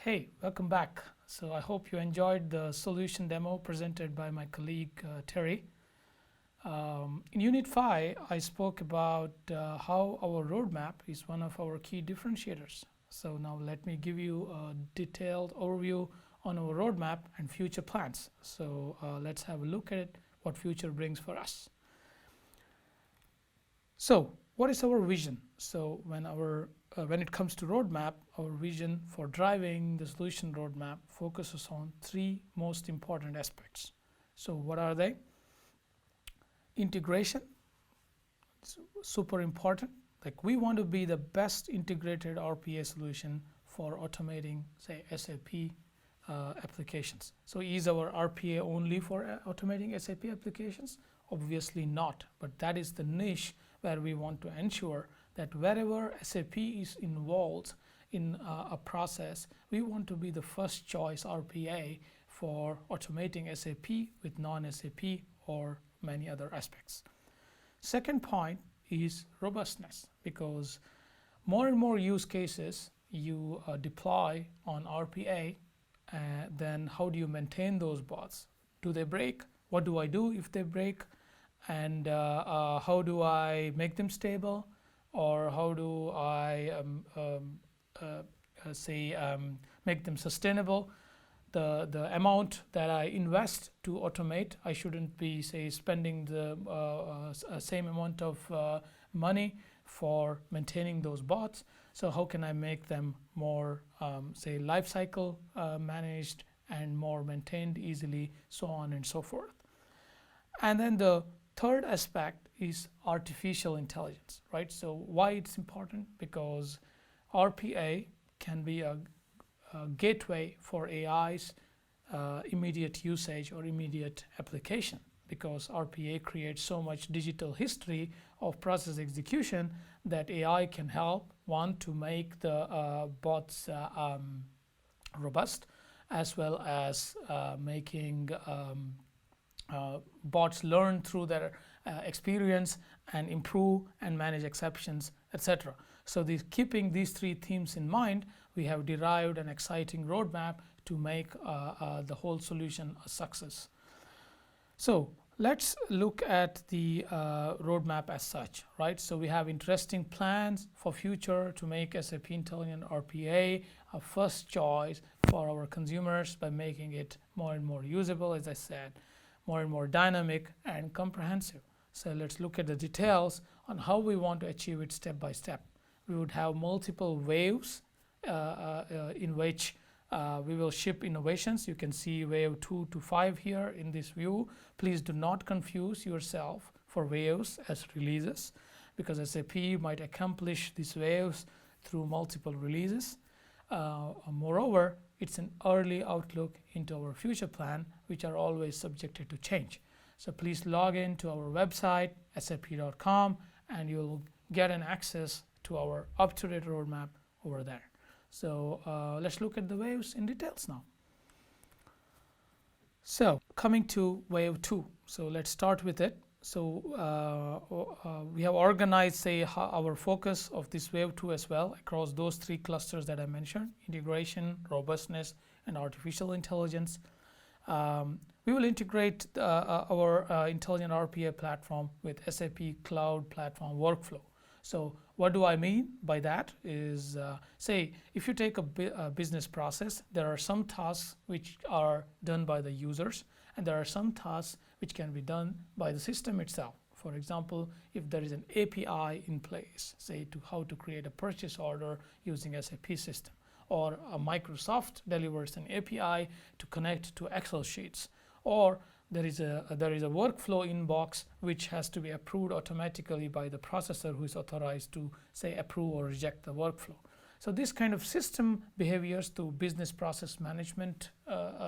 Hey, welcome back. So I hope you enjoyed the solution demo presented by my colleague Terry. In Unit 5, I spoke about how our roadmap is one of our key differentiators. So now let me give you a detailed overview on our roadmap and future plans. So let's have a look at it, what future brings for us. So what is our vision? So when it comes to roadmap, our vision for driving the solution roadmap focuses on three most important aspects. So what are they? Integration, super important. Like we want to be the best integrated RPA solution for automating, say, SAP applications. So is our RPA only for automating SAP applications? Obviously not, but that is the niche where we want to ensure that wherever SAP is involved in a process, we want to be the first choice RPA for automating SAP with non-SAP or many other aspects. Second point is robustness, because more and more use cases you deploy on RPA, then how do you maintain those bots? Do they break? What do I do if they break? And how do I make them stable? Or how do I make them sustainable? The amount that I invest to automate, I shouldn't be, say, spending the same amount of money for maintaining those bots. So how can I make them more, say, life cycle managed and more maintained easily, so on and so forth. And then the third aspect is artificial intelligence, right? So why it's important? Because RPA can be a gateway for AI's immediate usage or immediate application, because RPA creates so much digital history of process execution that AI can help, one, to make the bots robust, as well as making bots learn through their experience and improve and manage exceptions, etc. So keeping these three themes in mind, we have derived an exciting roadmap to make the whole solution a success. So let's look at the roadmap as such, right? So we have interesting plans for future to make SAP Intelligent RPA a first choice for our consumers by making it more and more usable, as I said, more and more dynamic and comprehensive. So let's look at the details on how we want to achieve it step by step. We would have multiple waves in which we will ship innovations. You can see wave 2 to 5 here in this view. Please do not confuse yourself for waves as releases, because SAP might accomplish these waves through multiple releases. Moreover, it's an early outlook into our future plan, which are always subjected to change. So please log in to our website, sap.com, and you'll get an access to our up-to-date roadmap over there. So let's look at the waves in details now. So coming to wave 2, so let's start with it. So we have organized, say, our focus of this wave 2 as well across those three clusters that I mentioned: integration, robustness, and artificial intelligence. We will integrate our Intelligent RPA platform with SAP Cloud Platform Workflow. So what do I mean by that is, say, if you take a business process, there are some tasks which are done by the users, and there are some tasks which can be done by the system itself. For example, if there is an API in place, say, to how to create a purchase order using SAP system, or Microsoft delivers an API to connect to Excel sheets, or there is a workflow inbox which has to be approved automatically by the processor who is authorized to, say, approve or reject the workflow. So this kind of system behaviors to business process management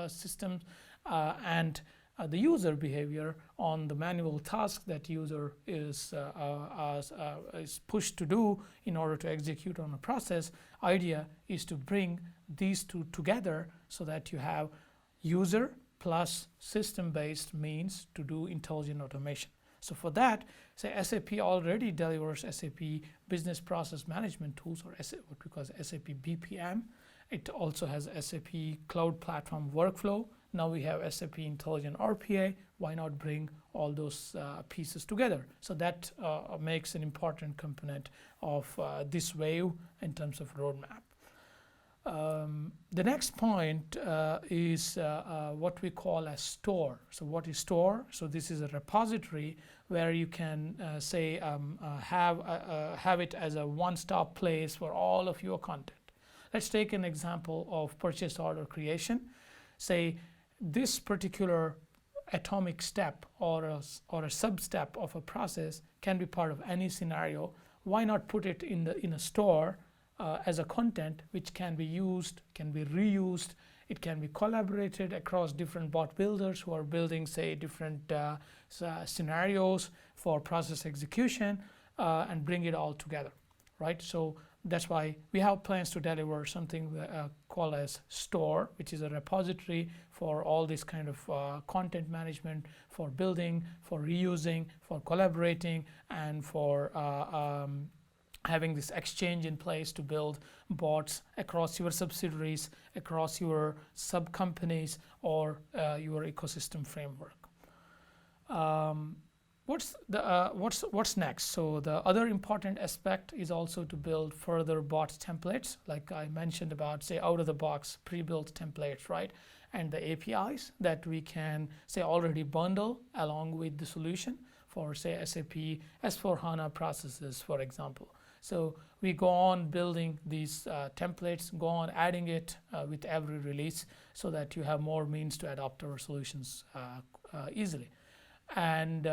systems and the user behavior on the manual task that user is pushed to do in order to execute on a process. Idea is to bring these two together so that you have user plus system-based means to do intelligent automation. So for that, say, SAP already delivers SAP business process management tools, or what we call SAP BPM, It also has SAP Cloud Platform Workflow. Now we have SAP Intelligent RPA. Why not bring all those pieces together? So that makes an important component of this wave in terms of roadmap. The next point is what we call a store. So what is store? So this is a repository where you can have it as a one-stop place for all of your content. Let's take an example of purchase order creation. Say this particular atomic step or a sub-step of a process can be part of any scenario. Why not put it in a store as a content which can be used, can be reused, it can be collaborated across different bot builders who are building, say, different scenarios for process execution and bring it all together, right? So that's why we have plans to deliver something called as store, which is a repository for all this kind of content management, for building, for reusing, for collaborating, and for having this exchange in place to build bots across your subsidiaries, across your sub companies, or your ecosystem framework. What's next? So the other important aspect is also to build further bot templates, like I mentioned about, say, out of the box pre-built templates, right? And the APIs that we can, say, already bundle along with the solution for, say, SAP S/4HANA processes, for example. So we go on building these templates, go on adding it with every release so that you have more means to adopt our solutions easily. And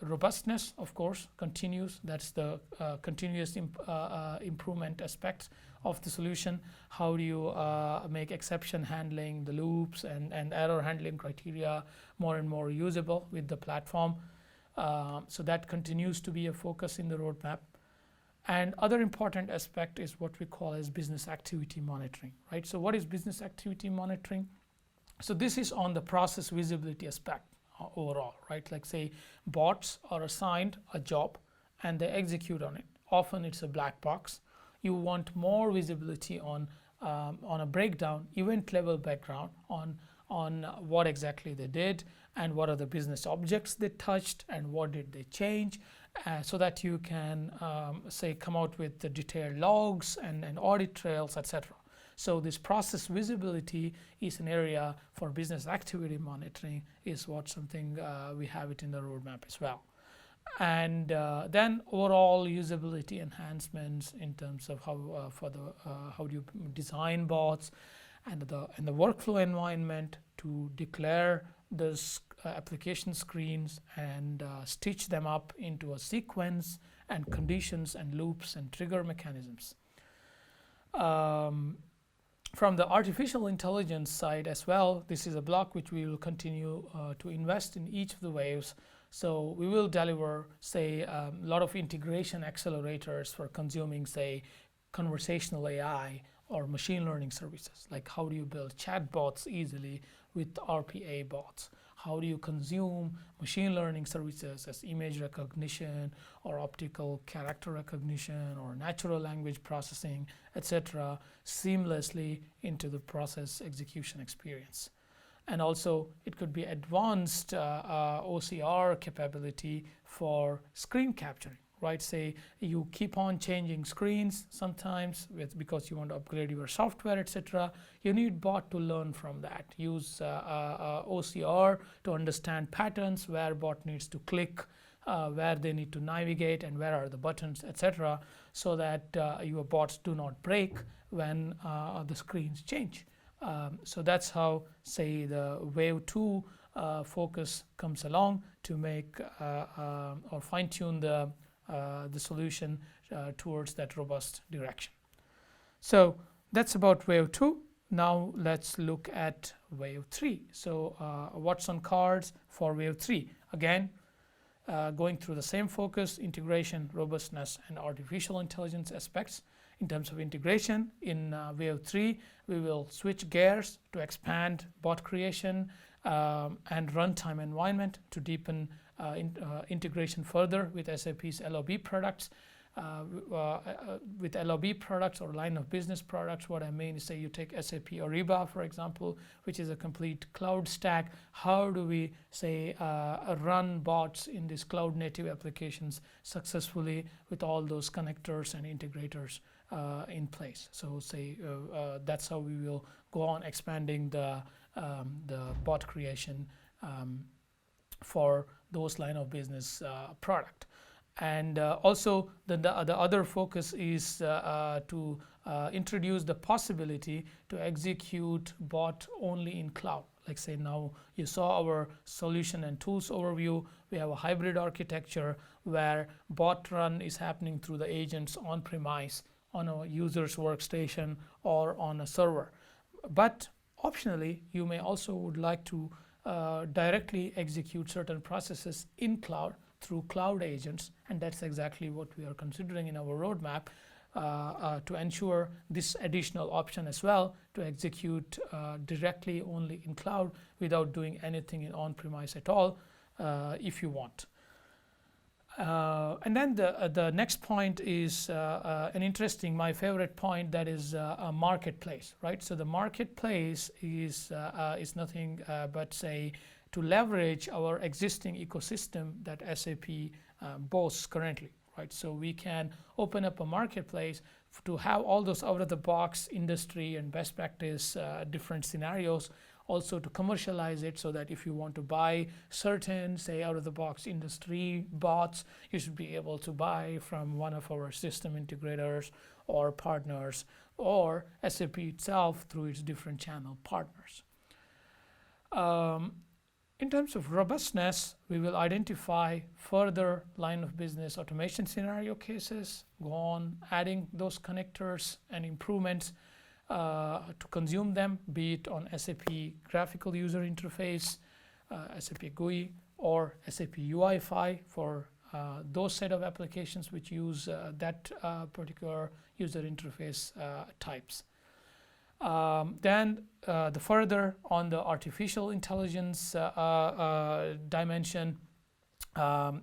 robustness, of course, continues. That's the continuous improvement aspects of the solution. How do you make exception handling, the loops and error handling criteria more and more usable with the platform? So that continues to be a focus in the roadmap. And other important aspect is what we call as business activity monitoring, right? So what is business activity monitoring? So this is on the process visibility aspect overall, right? Like, say, bots are assigned a job and they execute on it. Often it's a black box. You want more visibility on a breakdown, event level background on what exactly they did and what are the business objects they touched and what did they change, so that you can say come out with the detailed logs and audit trails, etc. So this process visibility is an area for business activity monitoring, is what something we have it in the roadmap as well. And then overall usability enhancements in terms of how how do you design bots and the workflow environment to declare the application screens and stitch them up into a sequence and conditions and loops and trigger mechanisms. From the artificial intelligence side as well, this is a block which we will continue to invest in each of the waves. So we will deliver, say, a lot of integration accelerators for consuming, say, conversational AI or machine learning services. Like, how do you build chatbots easily with RPA bots? How do you consume machine learning services as image recognition or optical character recognition or natural language processing, etc., seamlessly into the process execution experience? And also, it could be advanced OCR capability for screen capturing, right? Say you keep on changing screens sometimes because you want to upgrade your software, etc. You need bot to learn from that. Use OCR to understand patterns, where bot needs to click, where they need to navigate, and where are the buttons, etc., so that your bots do not break when the screens change. So that's how, say, the wave 2 focus comes along to make or fine-tune the solution towards that robust direction. So that's about wave 2. Now let's look at wave 3. So what's on cards for wave 3? Again, going through the same focus: integration, robustness, and artificial intelligence aspects. In terms of integration, in wave 3, we will switch gears to expand bot creation and runtime environment to deepen integration further with SAP's LOB products. with LOB products or line of business products, what I mean is, say you take SAP Ariba, for example, which is a complete cloud stack. How do we say run bots in these cloud native applications successfully with all those connectors and integrators in place? So say that's how we will go on expanding the bot creation for those line of business product. And also the other focus is to introduce the possibility to execute bot only in cloud. Like say now you saw our solution and tools overview. We have a hybrid architecture where bot run is happening through the agents on premise, on a user's workstation, or on a server. But optionally, you may also would like to directly execute certain processes in cloud through cloud agents, and that's exactly what we are considering in our roadmap to ensure this additional option as well, to execute directly only in cloud without doing anything in on-premise at all if you want. And then the next point is an interesting, my favorite point, that is a marketplace, right? So the marketplace is nothing but say to leverage our existing ecosystem that SAP boasts currently, right? So we can open up a marketplace to have all those out-of-the-box industry and best practice different scenarios, also to commercialize it, so that if you want to buy certain, say, out-of-the-box industry bots, you should be able to buy from one of our system integrators or partners, or SAP itself through its different channel partners. In terms of robustness, we will identify further line of business automation scenario cases, go on adding those connectors and improvements to consume them, be it on SAP graphical user interface, SAP GUI, or SAP UI5 for those set of applications which use that particular user interface types. Then the further on the artificial intelligence dimension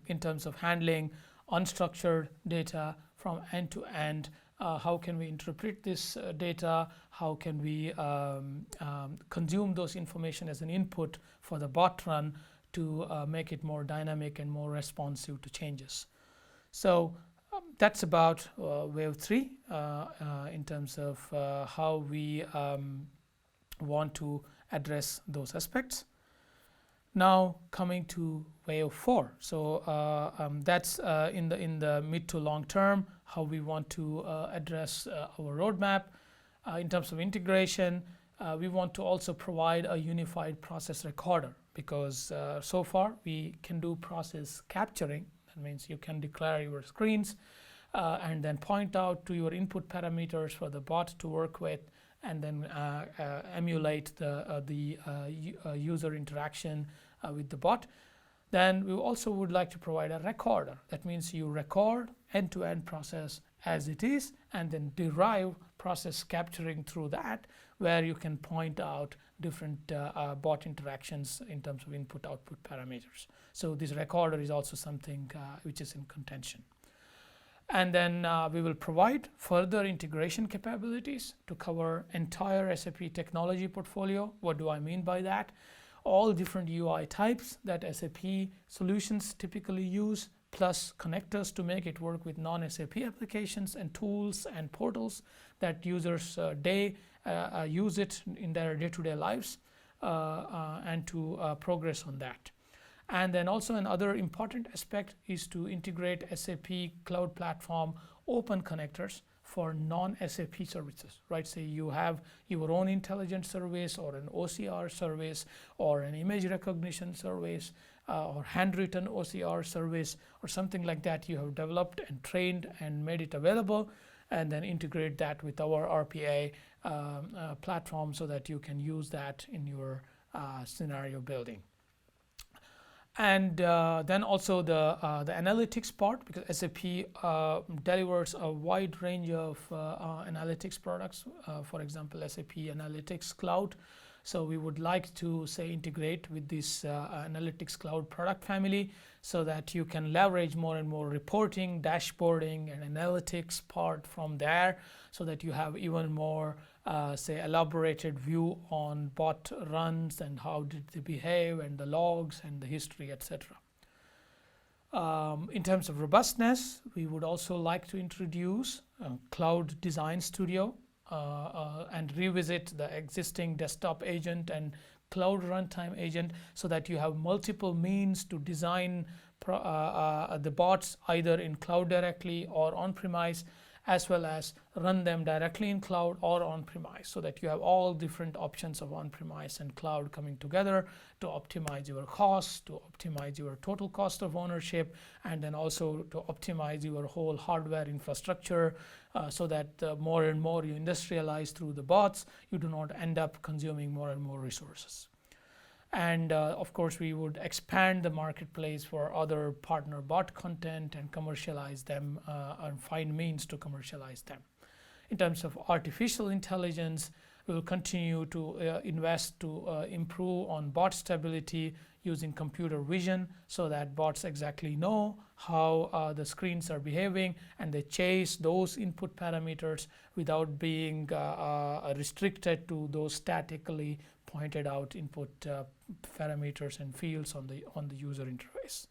in terms of handling unstructured data from end to end. How can we interpret this data? How can we consume those information as an input for the bot run to make it more dynamic and more responsive to changes? So that's about wave 3 in terms of how we want to address those aspects. Now coming to wave 4, so that's in the mid to long term, how we want to address our roadmap. In terms of integration, we want to also provide a unified process recorder, because so far we can do process capturing. That means you can declare your screens and then point out to your input parameters for the bot to work with, and then emulate the user interaction with the bot. Then we also would like to provide a recorder. That means you record end-to-end process as it is, and then derive process capturing through that, where you can point out different bot interactions in terms of input-output parameters. So this recorder is also something which is in contention. And then we will provide further integration capabilities to cover entire SAP technology portfolio. What do I mean by that? All different UI types that SAP solutions typically use, plus connectors to make it work with non-SAP applications and tools and portals that users use it in their day-to-day lives, and to progress on that. And then also another important aspect is to integrate SAP Cloud Platform open connectors for non-SAP services, right? Say you have your own intelligence service, or an OCR service, or an image recognition service, or handwritten OCR service, or something like that you have developed and trained and made it available, and then integrate that with our RPA platform, so that you can use that in your scenario building. And then also the analytics part, because SAP delivers a wide range of analytics products. For example, SAP Analytics Cloud So we would like to say integrate with this analytics cloud product family so that you can leverage more and more reporting, dashboarding, and analytics part from there, so that you have even more say elaborated view on bot runs and how did they behave and the logs and the history, etc. In terms of robustness, we would also like to introduce Cloud Design Studio and revisit the existing desktop agent and cloud runtime agent, so that you have multiple means to design the bots either in cloud directly or on-premise, as well as run them directly in cloud or on-premise, so that you have all different options of on-premise and cloud coming together to optimize your costs, to optimize your total cost of ownership, and then also to optimize your whole hardware infrastructure, so that more and more you industrialize through the bots, you do not end up consuming more and more resources. And of course, we would expand the marketplace for other partner bot content and commercialize them and find means to commercialize them. In terms of artificial intelligence, we will continue to invest to improve on bot stability using computer vision, so that bots exactly know how the screens are behaving and they chase those input parameters without being restricted to those statically pointed out input parameters and fields on the user interface.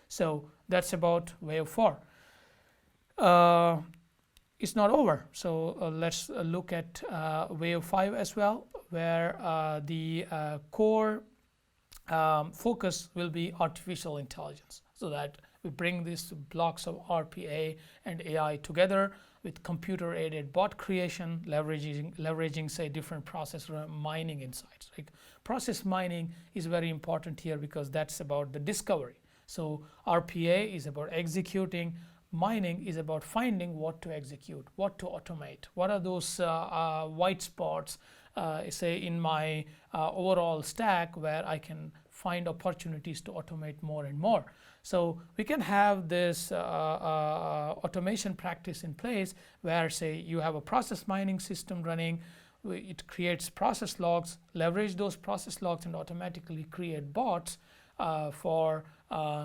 So that's about wave 4. It's not over, so let's look at wave 5 as well, where the core focus will be artificial intelligence, so that we bring these blocks of RPA and AI together with computer-aided bot creation, leveraging say different process mining insights. Like process mining is very important here because that's about the discovery. So RPA is about executing, mining is about finding what to execute, what to automate, what are those white spots say in my overall stack where I can find opportunities to automate more and more. So we can have this automation practice in place where say you have a process mining system running, it creates process logs, leverage those process logs and automatically create bots for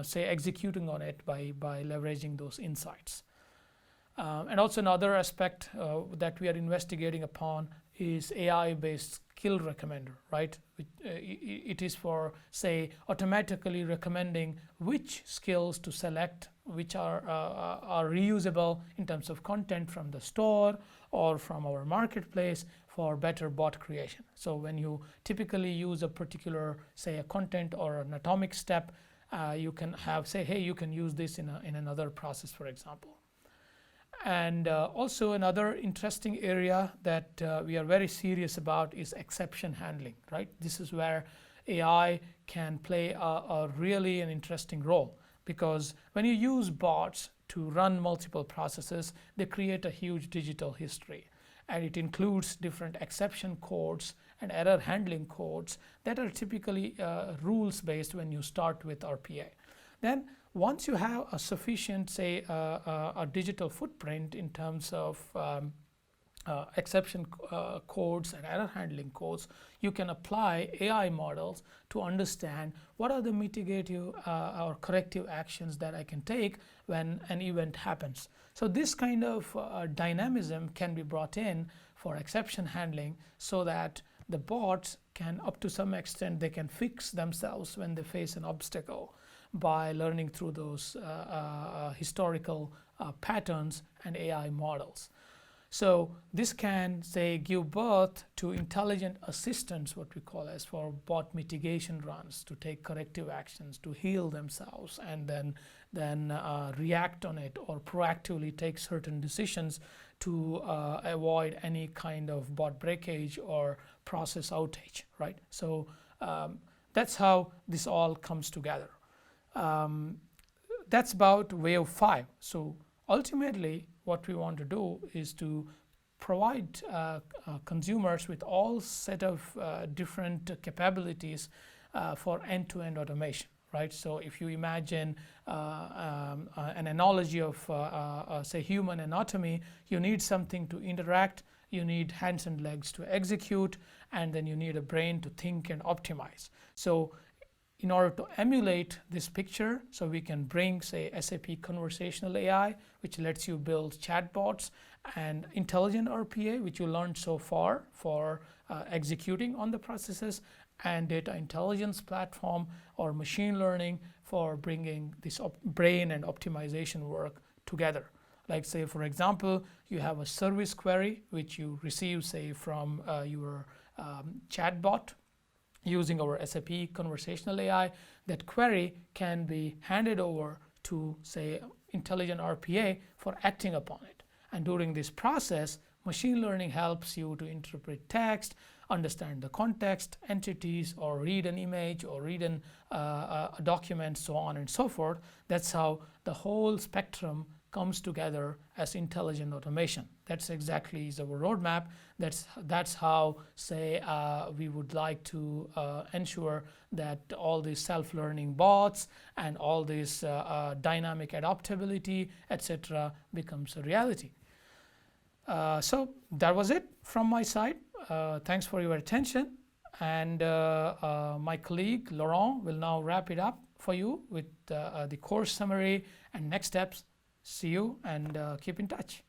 say executing on it by leveraging those insights. And also another aspect that we are investigating upon is AI-based skill recommender, right? It is for say automatically recommending which skills to select, which are reusable in terms of content from the store or from our marketplace for better bot creation. So when you typically use a particular say a content or an atomic step, you can have say, hey, you can use this in another process, for example. And also another interesting area that we are very serious about is exception handling, right? This is where AI can play a really an interesting role, because when you use bots to run multiple processes, they create a huge digital history, and it includes different exception codes and error handling codes that are typically rules based when you start with RPA. Then once you have a sufficient say a digital footprint in terms of exception codes and error handling codes, you can apply AI models to understand what are the mitigative or corrective actions that I can take when an event happens. So this kind of dynamism can be brought in for exception handling, so that the bots can, up to some extent, they can fix themselves when they face an obstacle by learning through those historical patterns and AI models. So this can say give birth to intelligent assistants, what we call as, for bot mitigation runs, to take corrective actions, to heal themselves, and then react on it or proactively take certain decisions to avoid any kind of bot breakage or process outage, right? So that's how this all comes together. That's about wave 5. So ultimately what we want to do is to provide consumers with all set of different capabilities for end-to-end automation, right? So if you imagine an analogy of say human anatomy, you need something to interact, you need hands and legs to execute, and then you need a brain to think and optimize. So in order to emulate this picture, so we can bring, say, SAP conversational AI, which lets you build chatbots, and intelligent RPA, which you learned so far for executing on the processes, and data intelligence platform or machine learning for bringing this brain and optimization work together. Like, say, for example, you have a service query which you receive, say, from your chatbot using our SAP conversational AI. That query can be handed over to, say, intelligent RPA for acting upon it. And during this process, machine learning helps you to interpret text, understand the context, entities, or read an image, or read a document, so on and so forth. That's how the whole spectrum comes together as intelligent automation. That's exactly is our roadmap. That's how, say, we would like to ensure that all these self-learning bots and all this dynamic adaptability, etc., becomes a reality. So that was it from my side. Thanks for your attention, and my colleague Laurent will now wrap it up for you with the course summary and next steps. See you, and keep in touch.